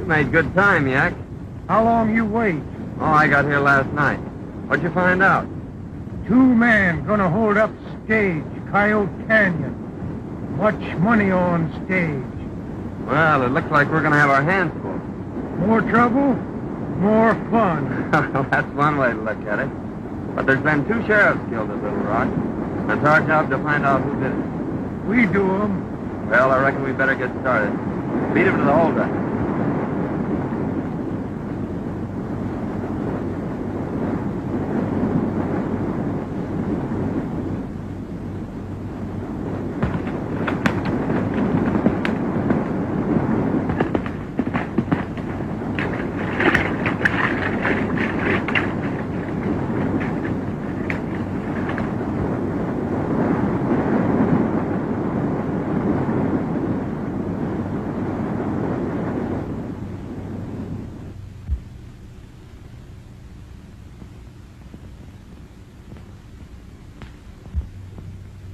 made good time, Yak. How long you wait? Oh, I got here last night. What'd you find out? 2 men gonna hold up stage, Coyote Canyon. Much money on stage. Well, it looks like we're gonna have our hands full. More trouble, more fun. That's one way to look at it. But there's been 2 sheriffs killed at Little Rock. It's our job to find out who did it. We do 'em. Well, I reckon we better get started. Beat him to the holdup.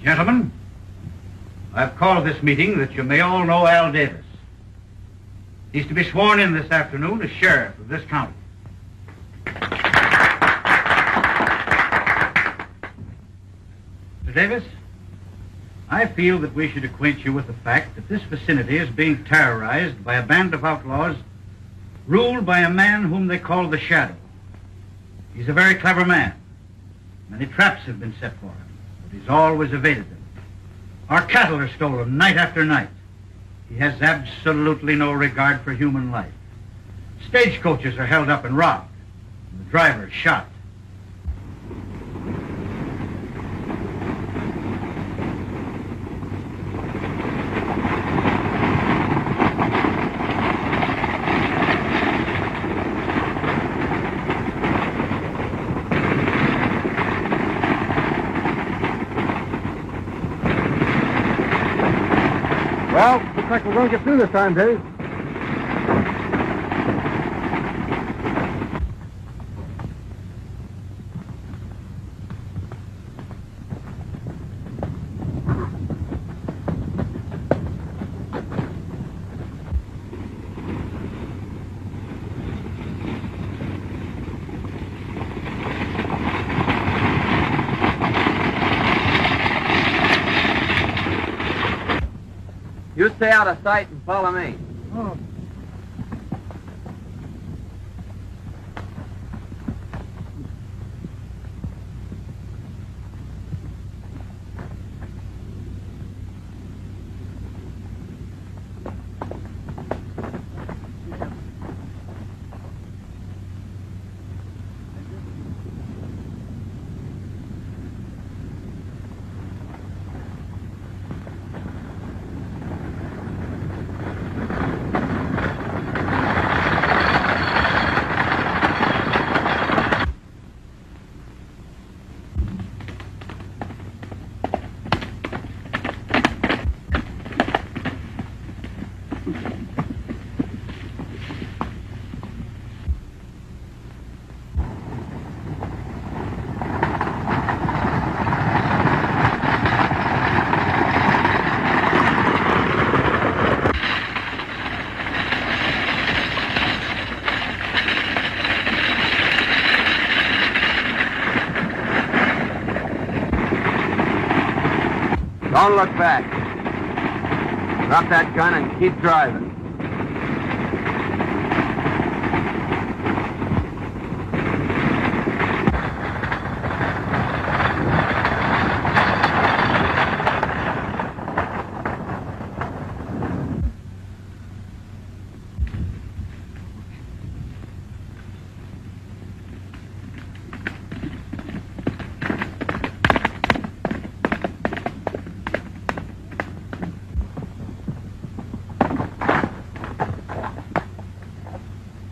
Gentlemen, I've called this meeting that you may all know Al Davis. He's to be sworn in this afternoon as sheriff of this county. Mr. Davis, I feel that we should acquaint you with the fact that this vicinity is being terrorized by a band of outlaws ruled by a man whom they call the Shadow. He's a very clever man. Many traps have been set for him. He's always evaded them. Our cattle are stolen night after night. He has absolutely no regard for human life. Stagecoaches are held up and robbed, and the driver is shot. Well, looks like we're going to get through this time, Dave. You stay out of sight and follow me. Oh. Don't look back. Drop that gun and keep driving.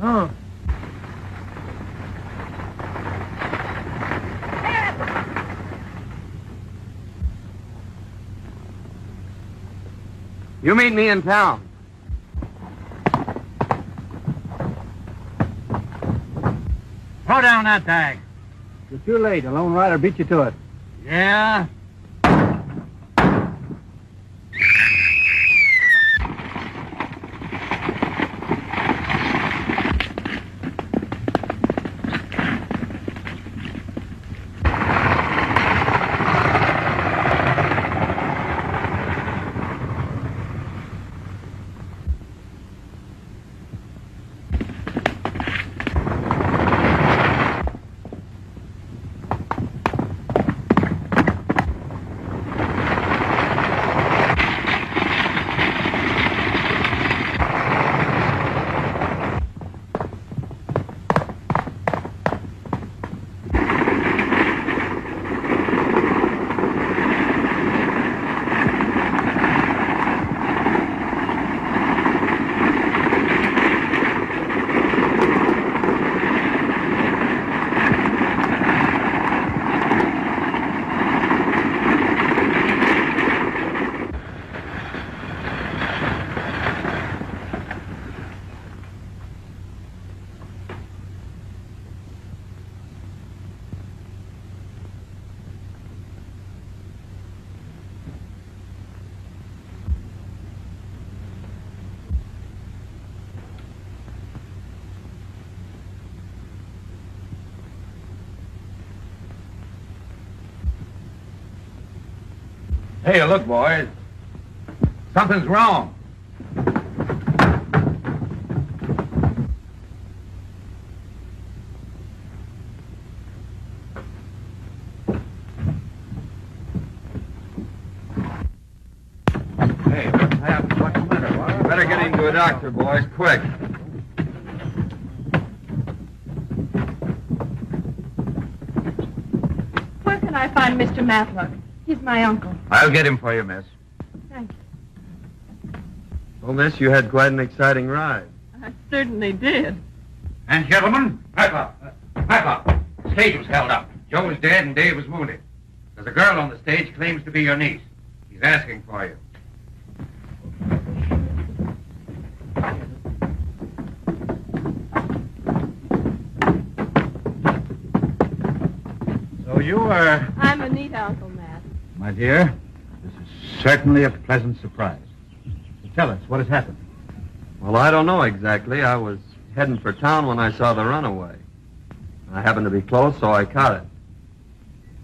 Oh. You meet me in town. Throw down that bag. You're too late. A lone rider beat you to it. Yeah? Hey, look, boys. Something's wrong. Hey, what's happened? What's the matter? What? Better get him to a doctor, boys, quick. Where can I find Mr. Matlock? He's my uncle. I'll get him for you, miss. Thank you. Well, miss, you had quite an exciting ride. I certainly did. And gentlemen, Matlock! The stage was held up. Joe was dead and Dave was wounded. There's a girl on the stage claims to be your niece. He's asking for you. so you are... I'm Anita, Uncle Matt. My dear, this is certainly a pleasant surprise. So tell us, what has happened? Well, I don't know exactly. I was heading for town when I saw the runaway. I happened to be close, so I caught it.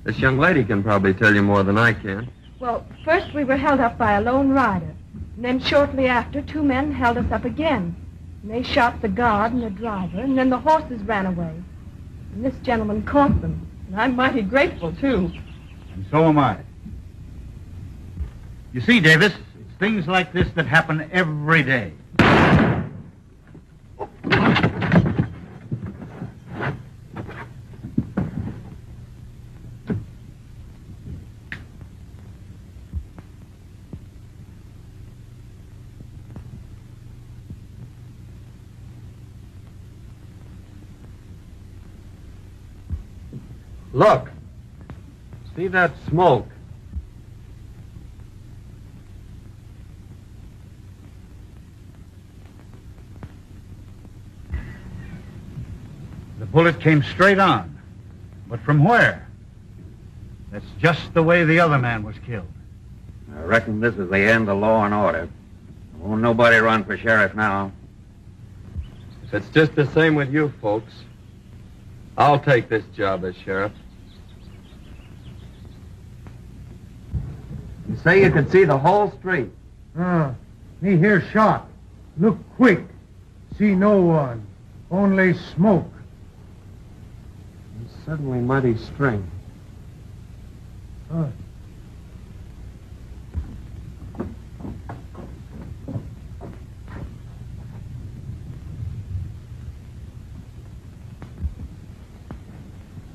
This young lady can probably tell you more than I can. Well, first we were held up by a lone rider. And then shortly after, 2 men held us up again. And they shot the guard and the driver, and then the horses ran away. And this gentleman caught them. And I'm mighty grateful, too. And so am I. You see, Davis, it's things like this that happen every day. Look. See that smoke? The bullet came straight on. But from where? That's just the way the other man was killed. I reckon this is the end of law and order. Won't nobody run for sheriff now. It's just the same with you folks. I'll take this job as sheriff. You say you could see the whole street. Me hear shot. Look quick. See no one. Only smoke. It's suddenly mighty strange.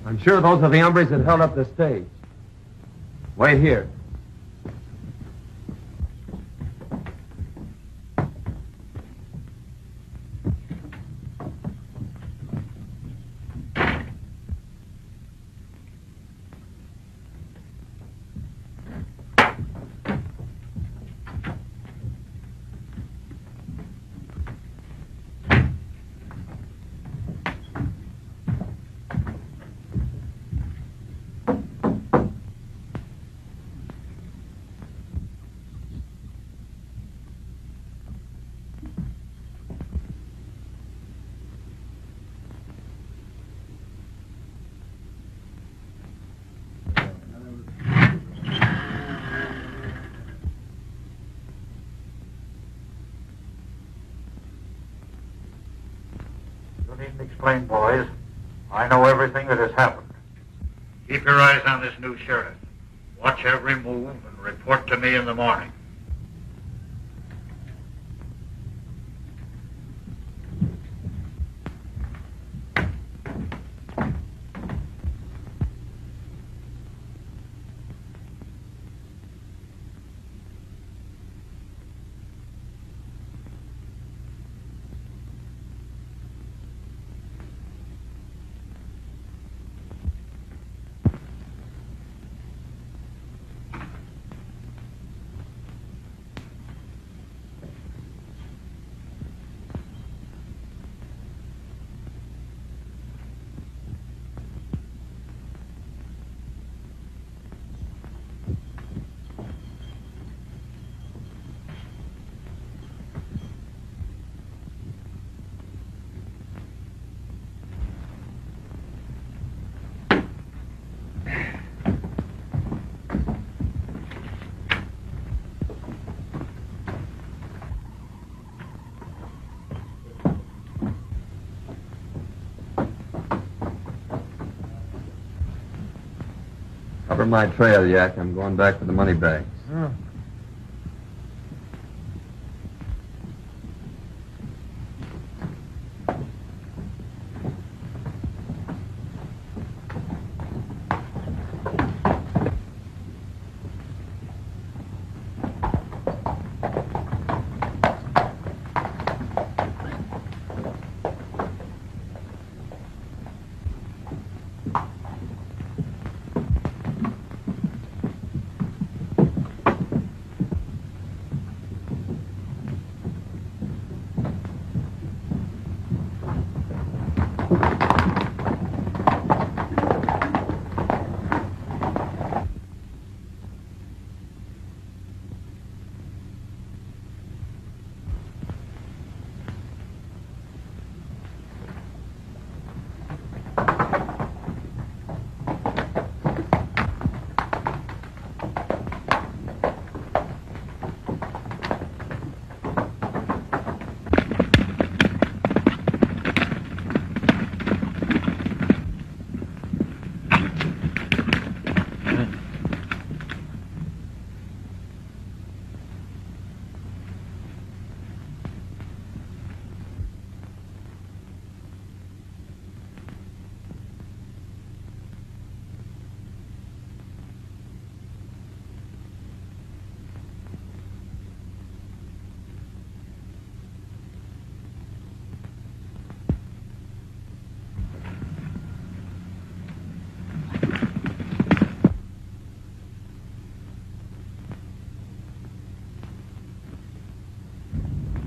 I'm sure those are the hombres that held up the stage. Wait here. You needn't explain, boys. I know everything that has happened. Keep your eyes on this new sheriff. Watch every move and report to me in the morning. Cover my trail, Yak. I'm going back for the money bags. Huh.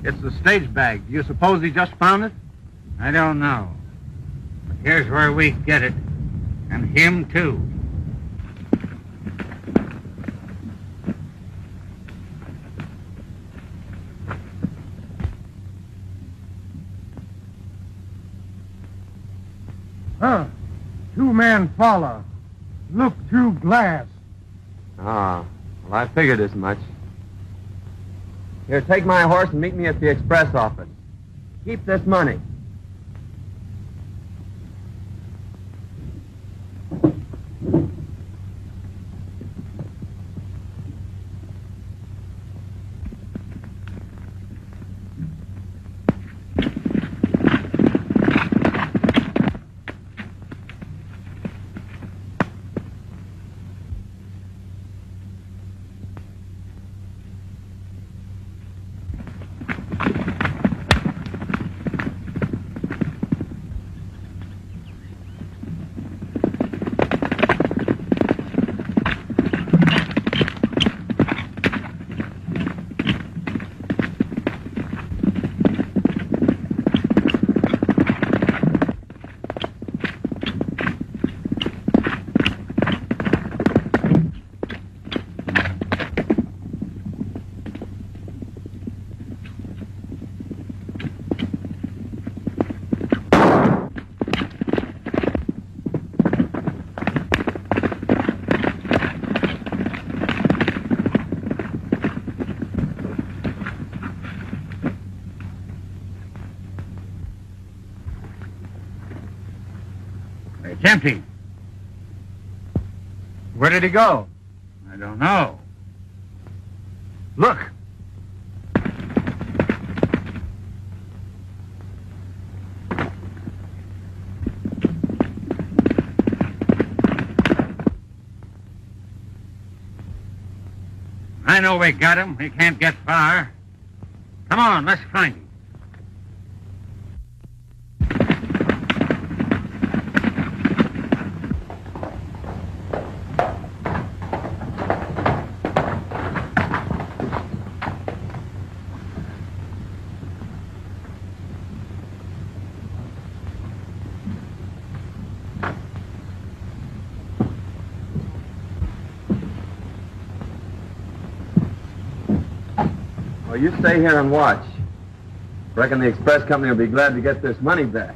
It's the stage bag. Do you suppose he just found it? I don't know. But here's where we get it. And him, too. Huh. Two men follow. Look through glass. Ah, well, I figured as much. Here, take my horse and meet me at the express office. Keep this money. It's empty. Where did he go? I don't know. Look. I know we got him. He can't get far. Come on, let's find him. Well, you stay here and watch. Reckon the express company will be glad to get this money back.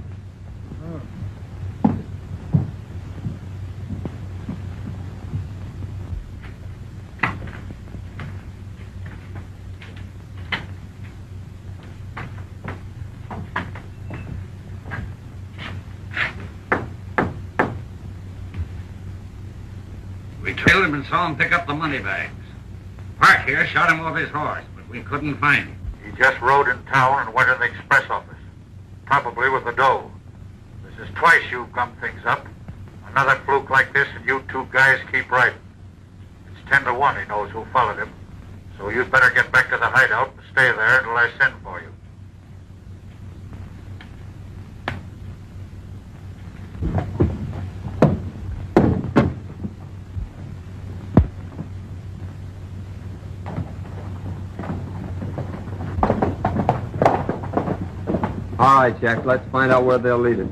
We trailed him and saw him pick up the money bags. Park here shot him off his horse, but we couldn't find him. He just rode in town and went in the express office. Probably with the dough. This is twice you've gummed things up. Another fluke like this and you two guys keep right. It's 10 to 1 he knows who followed him. So you'd better get back to the hideout and stay there until I send for you. All right, Jack, let's find out where they'll lead us.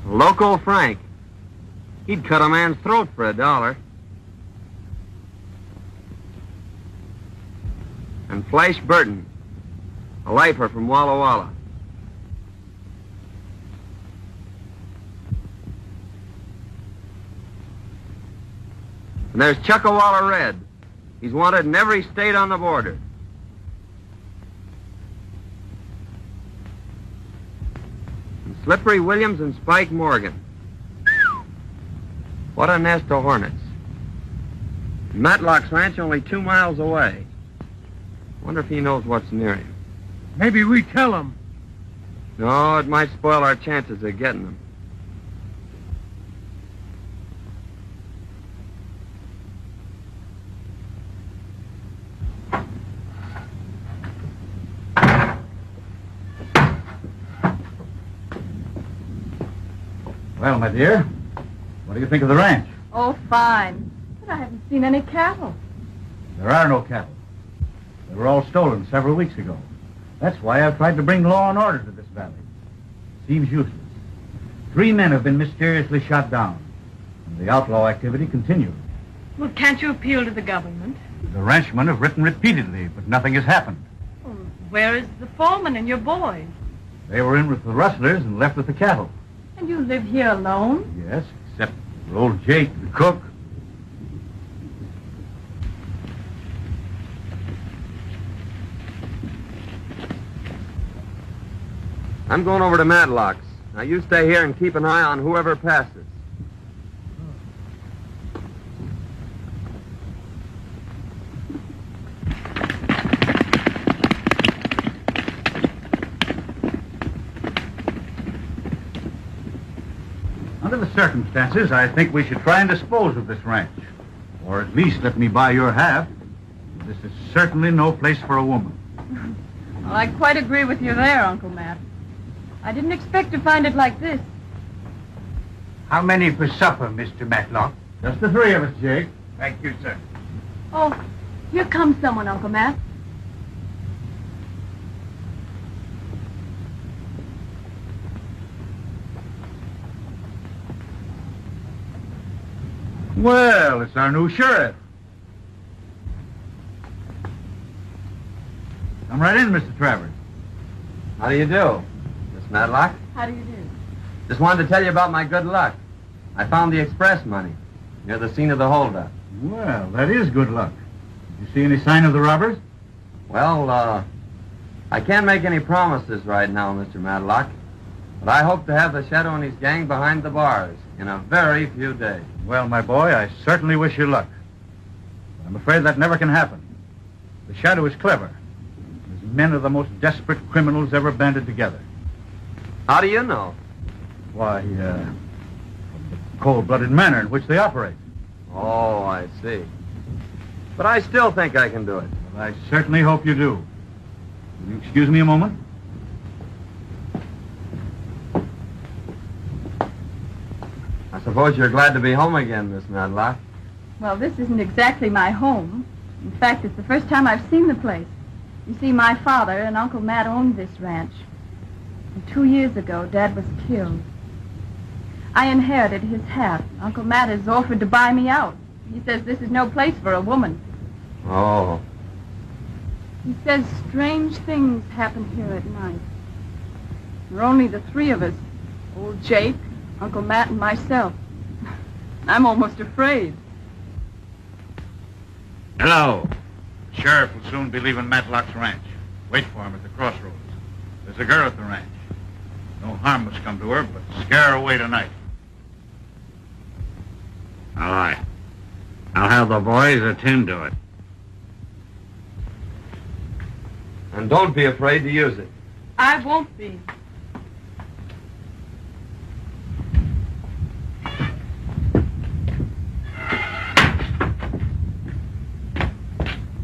Loco Frank. He'd cut a man's throat for $1. And Flash Burton, a lifer from Walla Walla. And there's Chuckawalla Red. He's wanted in every state on the border. And Slippery Williams and Spike Morgan. What a nest of hornets. Matlock's ranch only 2 miles away. Wonder if he knows what's near him. Maybe we tell him. No, it might spoil our chances of getting them. Well, my dear, what do you think of the ranch? Oh, fine. But I haven't seen any cattle. There are no cattle. They were all stolen several weeks ago. That's why I've tried to bring law and order to this valley. Seems useless. 3 men have been mysteriously shot down, and the outlaw activity continues. Well, can't you appeal to the government? The ranchmen have written repeatedly, but nothing has happened. Well, where is the foreman and your boys? They were in with the rustlers and left with the cattle. And you live here alone? Yes, except for old Jake, the cook. I'm going over to Matlock's. Now, you stay here and keep an eye on whoever passes. Under the circumstances, I think we should try and dispose of this ranch. Or at least let me buy your half. This is certainly no place for a woman. Well, I quite agree with you there, Uncle Matt. I didn't expect to find it like this. How many for supper, Mr. Matlock? Just the 3 of us, Jake. Thank you, sir. Oh, here comes someone, Uncle Matt. Well, it's our new sheriff. Come right in, Mr. Travers. How do you do, Miss Matlock? How do you do? Just wanted to tell you about my good luck. I found the express money near the scene of the holdup. Well, that is good luck. Did you see any sign of the robbers? Well, I can't make any promises right now, Mr. Matlock, but I hope to have the Shadow and his gang behind the bars in a very few days. Well, my boy, I certainly wish you luck. But I'm afraid that never can happen. The Shadow is clever. His men are the most desperate criminals ever banded together. How do you know? Why, from the cold-blooded manner in which they operate. Oh, I see. But I still think I can do it. Well, I certainly hope you do. Will you excuse me a moment? I suppose you're glad to be home again, Miss Matlock. Well, this isn't exactly my home. In fact, it's the first time I've seen the place. You see, my father and Uncle Matt owned this ranch. And 2 years ago, Dad was killed. I inherited his hat. Uncle Matt has offered to buy me out. He says this is no place for a woman. Oh. He says strange things happen here at night. There are only the three of us. Old Jake, Uncle Matt, and myself. I'm almost afraid. Hello. The sheriff will soon be leaving Matlock's ranch. Wait for him at the crossroads. There's a girl at the ranch. No harm must come to her, but scare her away tonight. All right. I'll have the boys attend to it. And don't be afraid to use it. I won't be.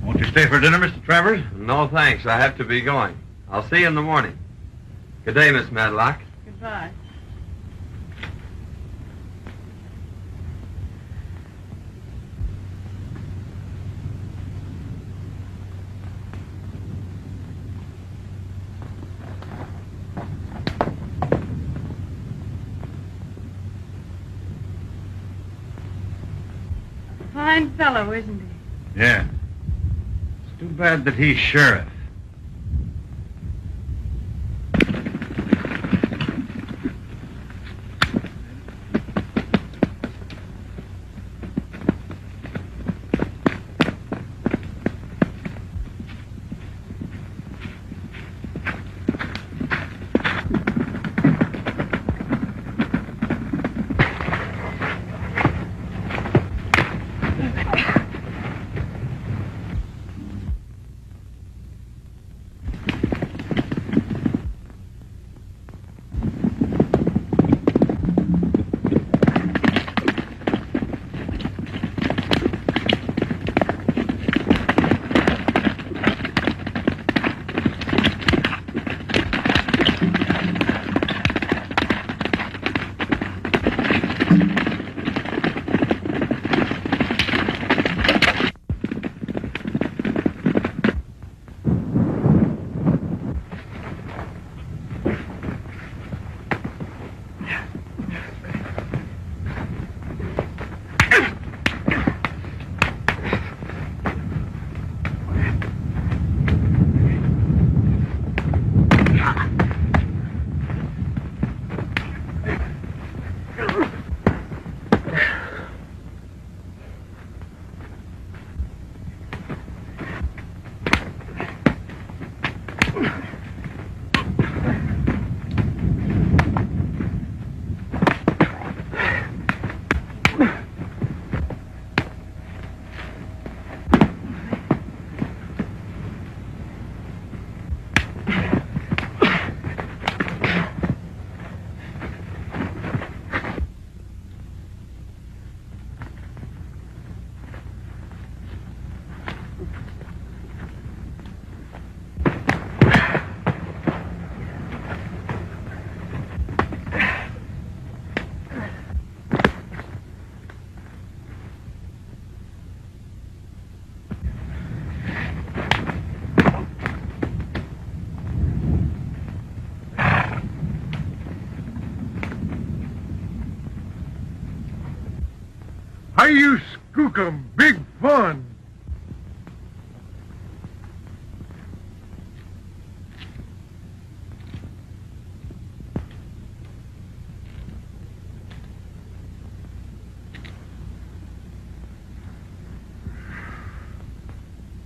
Won't you stay for dinner, Mr. Travers? No, thanks. I have to be going. I'll see you in the morning. Good day, Miss Matlock. Goodbye. Fine fellow, isn't he? Yeah. It's too bad that he's sheriff. You skookum, big fun.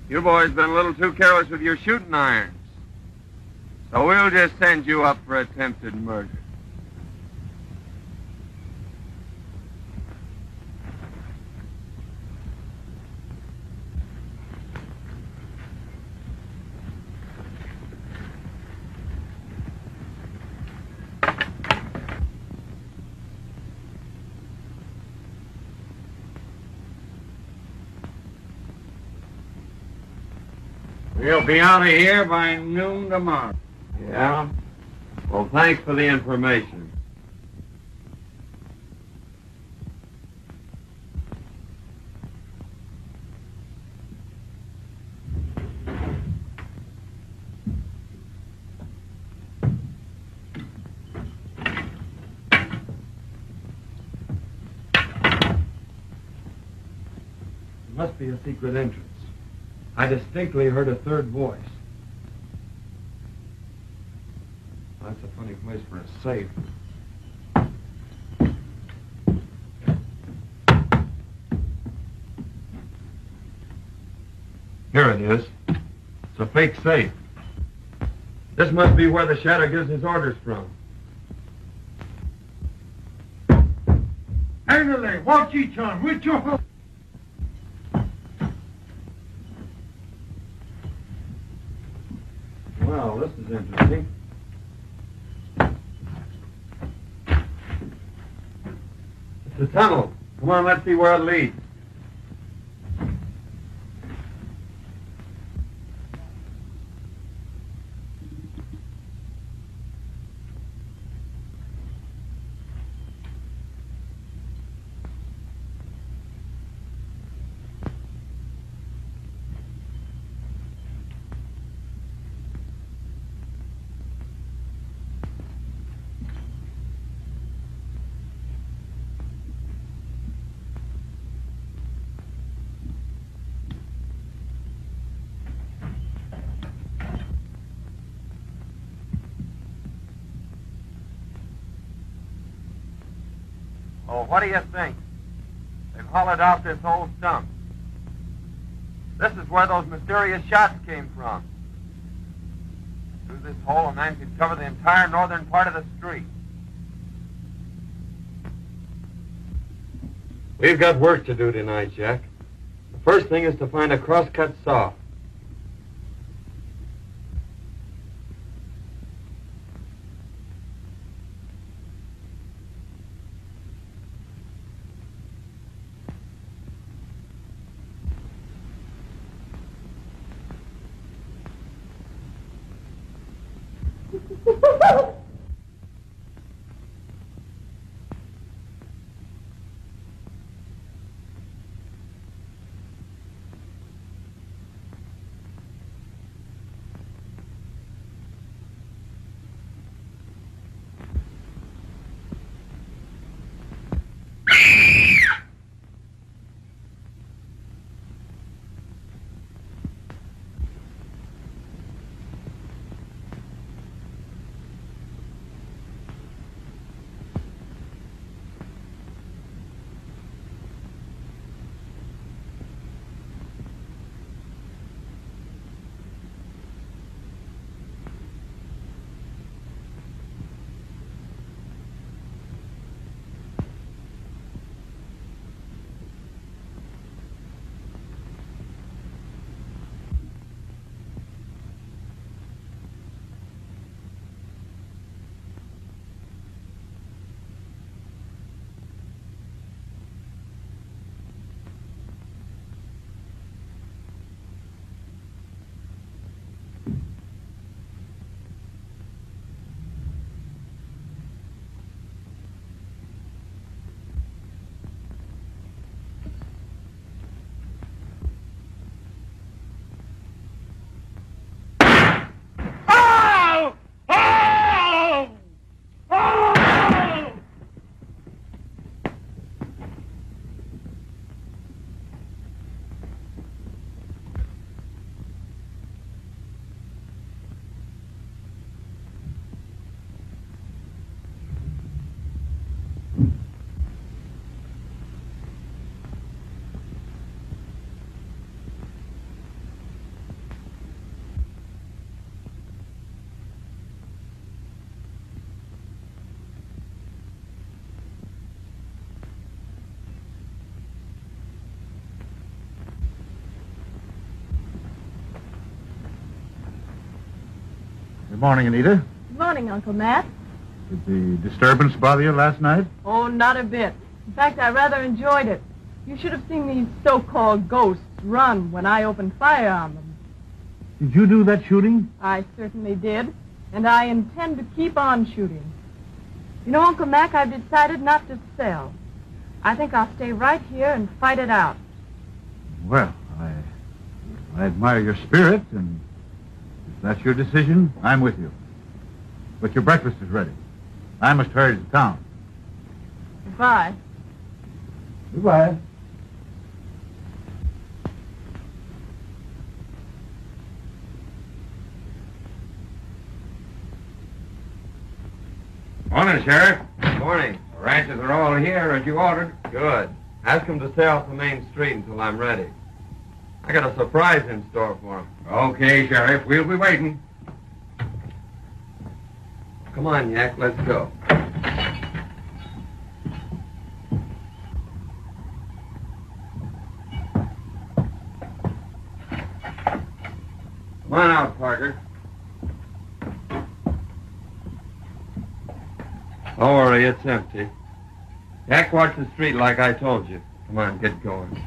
You boys been a little too careless with your shooting irons. So we'll just send you up for attempted murder. We'll be out of here by noon tomorrow. Yeah? Well, thanks for the information. It must be a secret entrance. I distinctly heard a third voice. That's a funny place for a safe. Here it is. It's a fake safe. This must be where the Shadow gives his orders from. Handle, watch each on, with your hook. Well, this is interesting. It's a tunnel. Come on, let's see where it leads. Oh, what do you think? They've hollowed out this whole stump. This is where those mysterious shots came from. Through this hole, a man could cover the entire northern part of the street. We've got work to do tonight, Jack. The first thing is to find a crosscut saw. morning, Anita. Good morning, Uncle Matt. Did the disturbance bother you last night? Oh, not a bit. In fact, I rather enjoyed it. You should have seen these so-called ghosts run when I opened fire on them. Did you do that shooting? I certainly did, and I intend to keep on shooting. You know, Uncle Mac, I've decided not to sell. I think I'll stay right here and fight it out. Well, I admire your spirit, and if that's your decision, I'm with you. But your breakfast is ready. I must hurry to town. Goodbye. Goodbye. Morning, Sheriff. Morning. The ranches are all here as you ordered. Good. Ask him to stay off the main street until I'm ready. I got a surprise in store for him. Okay, Sheriff. We'll be waiting. Come on, Yak, let's go. Come on out, Parker. Don't worry, it's empty. Yak, watch the street like I told you. Come on, get going.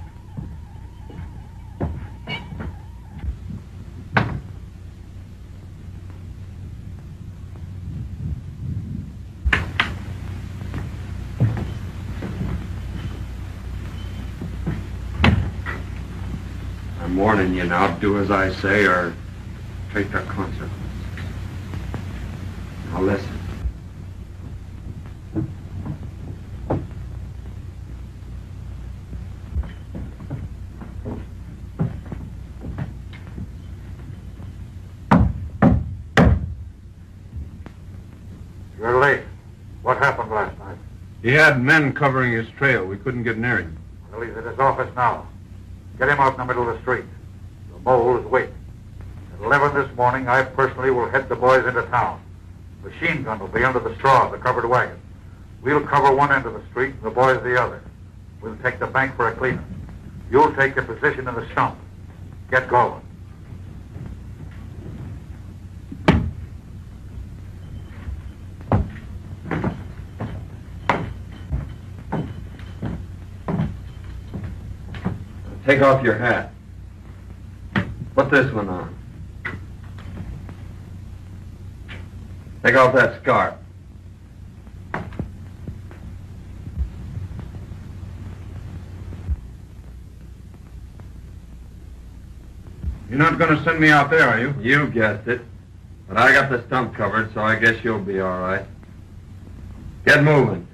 I'm warning you now, do as I say or take the consequences. Now listen. You're late. What happened last night? He had men covering his trail. We couldn't get near him. Well, he's at his office now. Get him out in the middle of the street. The mole is waiting. At 11 this morning, I personally will head the boys into town. Machine gun will be under the straw of the covered wagon. We'll cover one end of the street and the boys the other. We'll take the bank for a cleanup. You'll take your position in the stump. Get going. Take off your hat. Put this one on. Take off that scarf. You're not going to send me out there, are you? You guessed it. But I got the stump covered, so I guess you'll be all right. Get moving.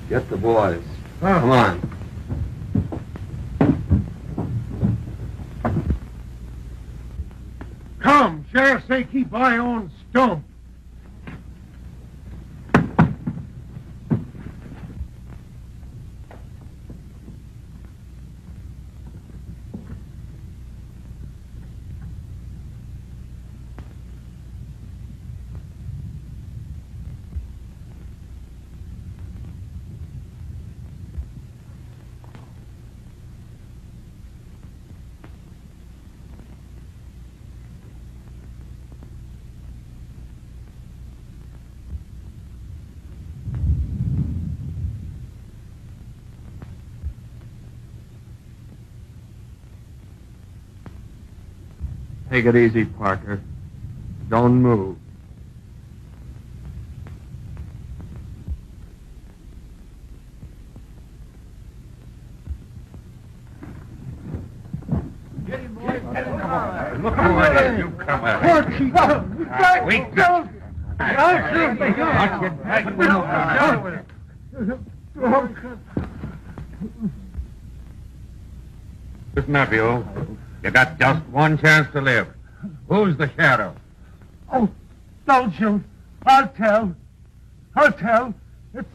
Get the boys. Come on. Come, Sheriff say keep eye on Stump. Take it easy, Parker. Don't move. Look over you come out. Weakness. Listen up, you. You got just one chance to live. Who's the sheriff? Oh, don't shoot. I'll tell. I'll tell. It's...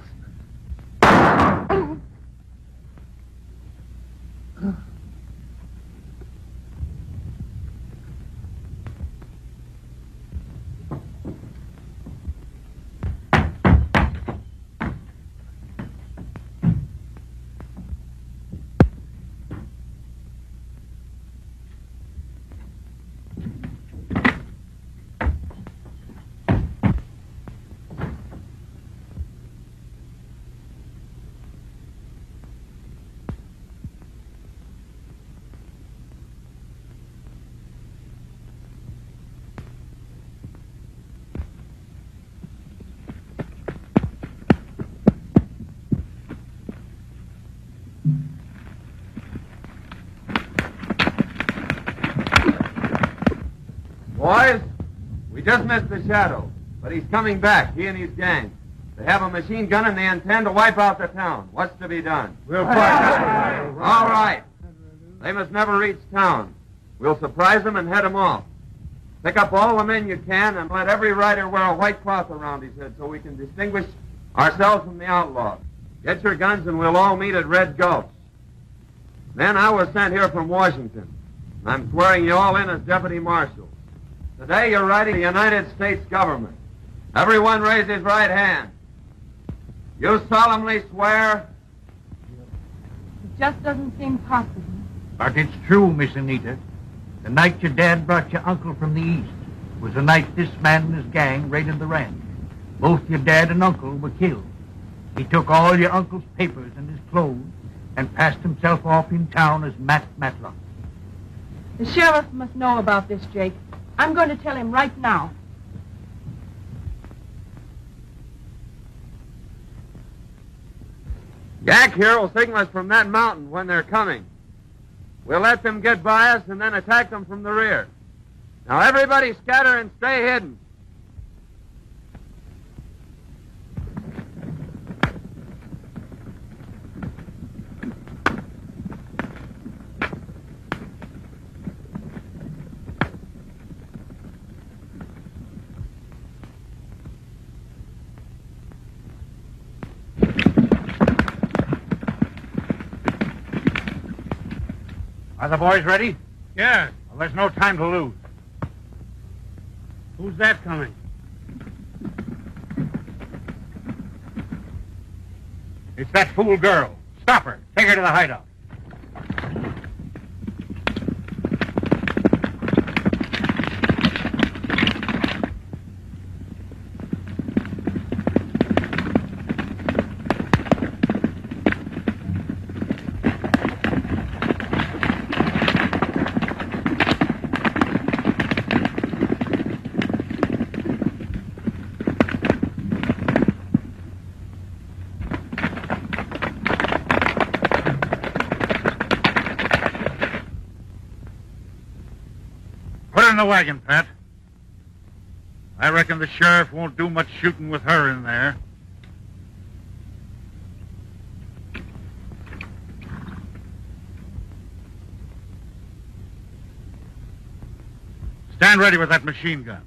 Boys, we just missed the Shadow, but he's coming back, he and his gang. They have a machine gun and they intend to wipe out the town. What's to be done? We'll find out. All right. They must never reach town. We'll surprise them and head them off. Pick up all the men you can and let every rider wear a white cloth around his head so we can distinguish ourselves from the outlaws. Get your guns and we'll all meet at Red Gulch. Then I was sent here from Washington. I'm swearing you all in as deputy marshals. Today you're writing the United States government. Everyone raise his right hand. You solemnly swear? It just doesn't seem possible. But it's true, Miss Anita. The night your dad brought your uncle from the east was the night this man and his gang raided the ranch. Both your dad and uncle were killed. He took all your uncle's papers and his clothes and passed himself off in town as Matt Matlock. The sheriff must know about this, Jake. I'm going to tell him right now. Yak here will signal us from that mountain when they're coming. We'll let them get by us and then attack them from the rear. Now everybody scatter and stay hidden. Are the boys ready? Yeah. Well, there's no time to lose. Who's that coming? It's that fool girl. Stop her. Take her to the hideout. The wagon, Pat. I reckon the sheriff won't do much shooting with her in there. Stand ready with that machine gun.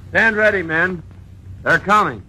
Stand ready, men. They're coming.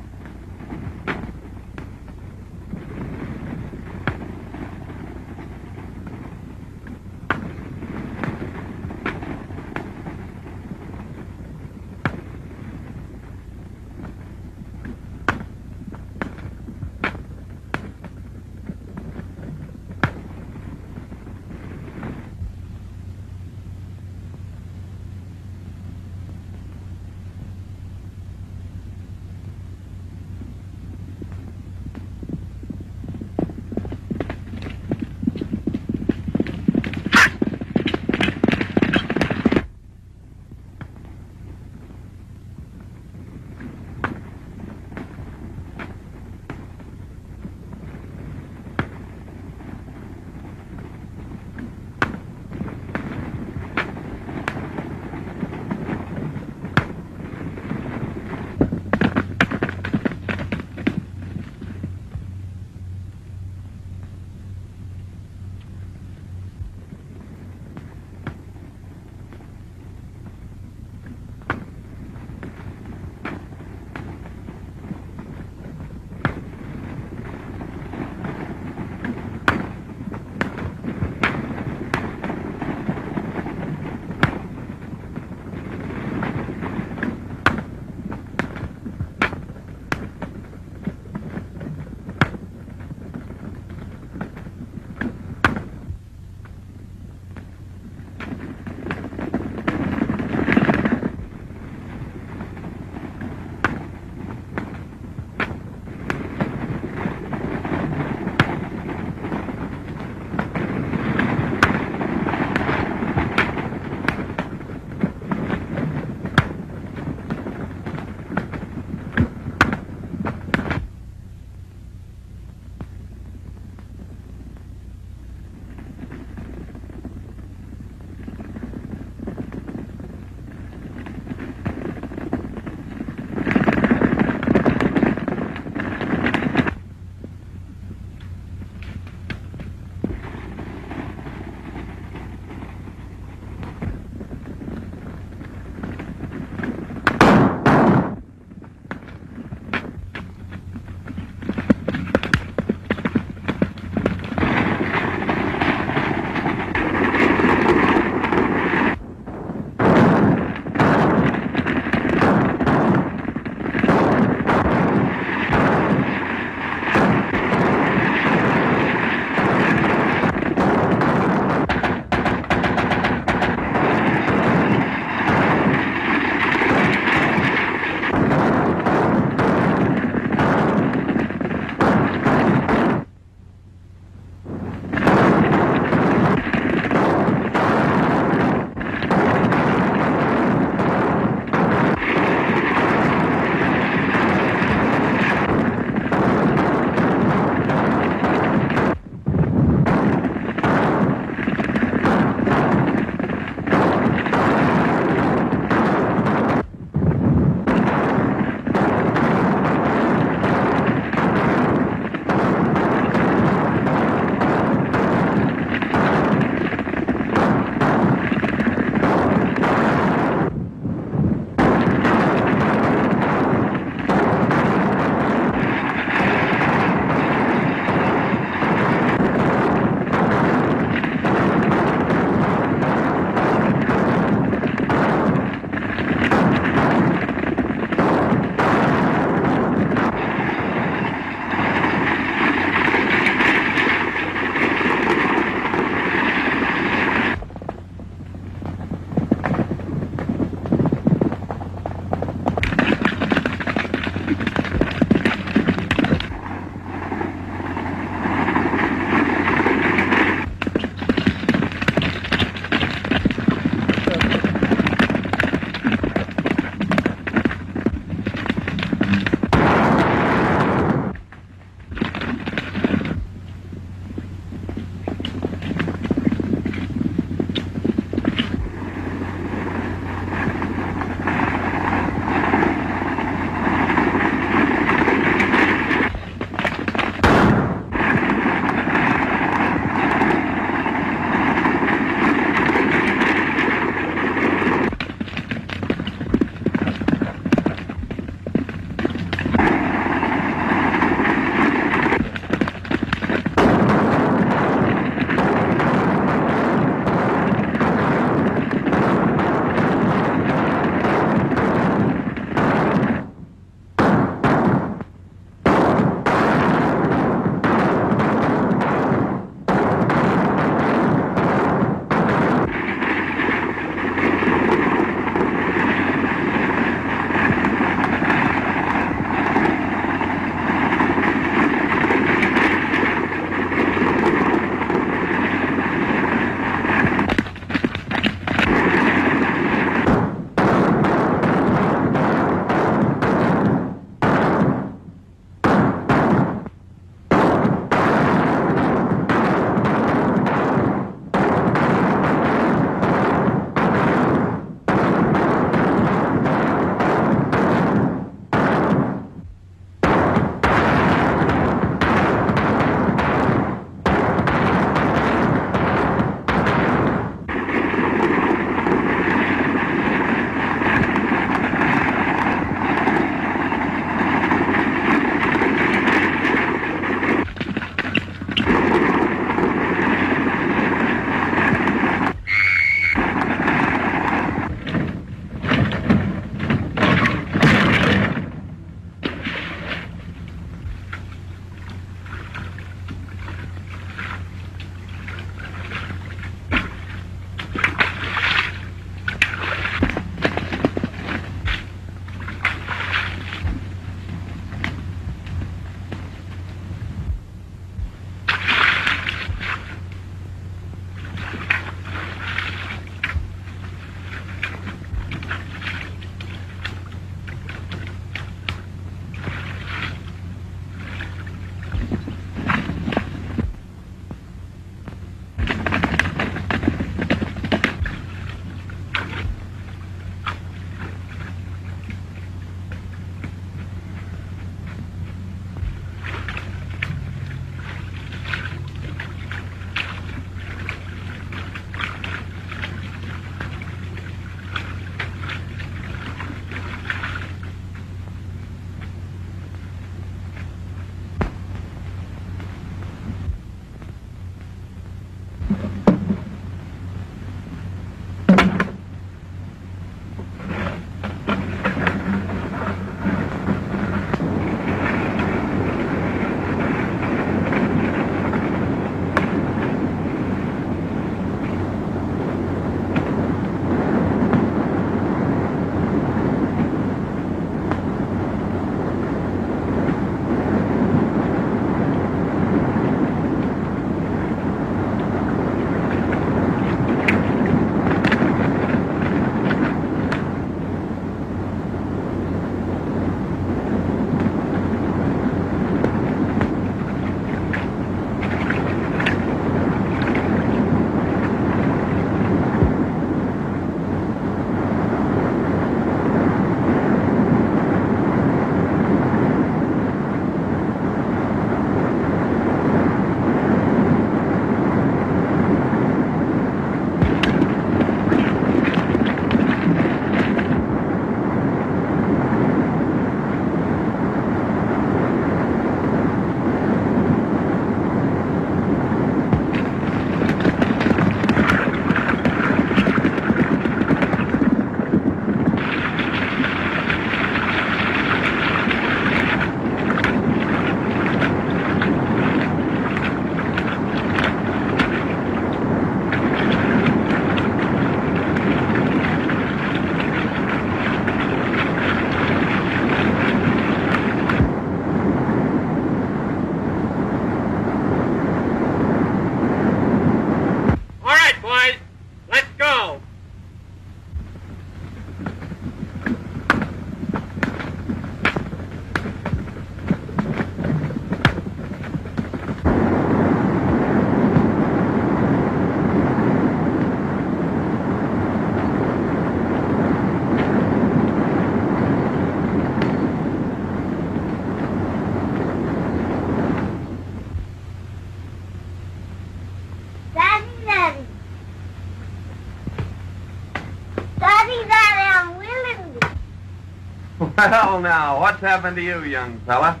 Well, now, what's happened to you, young fella?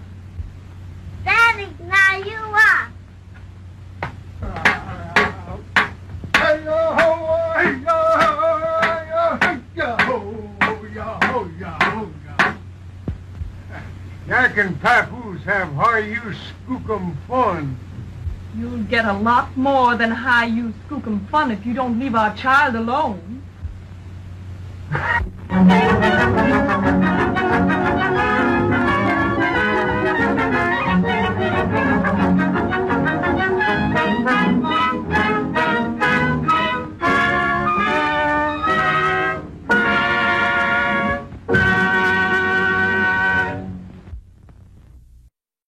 Daddy, now you are. Yak and Papoose have high-use skookum fun. You'll get a lot more than high-use skookum fun if you don't leave our child alone.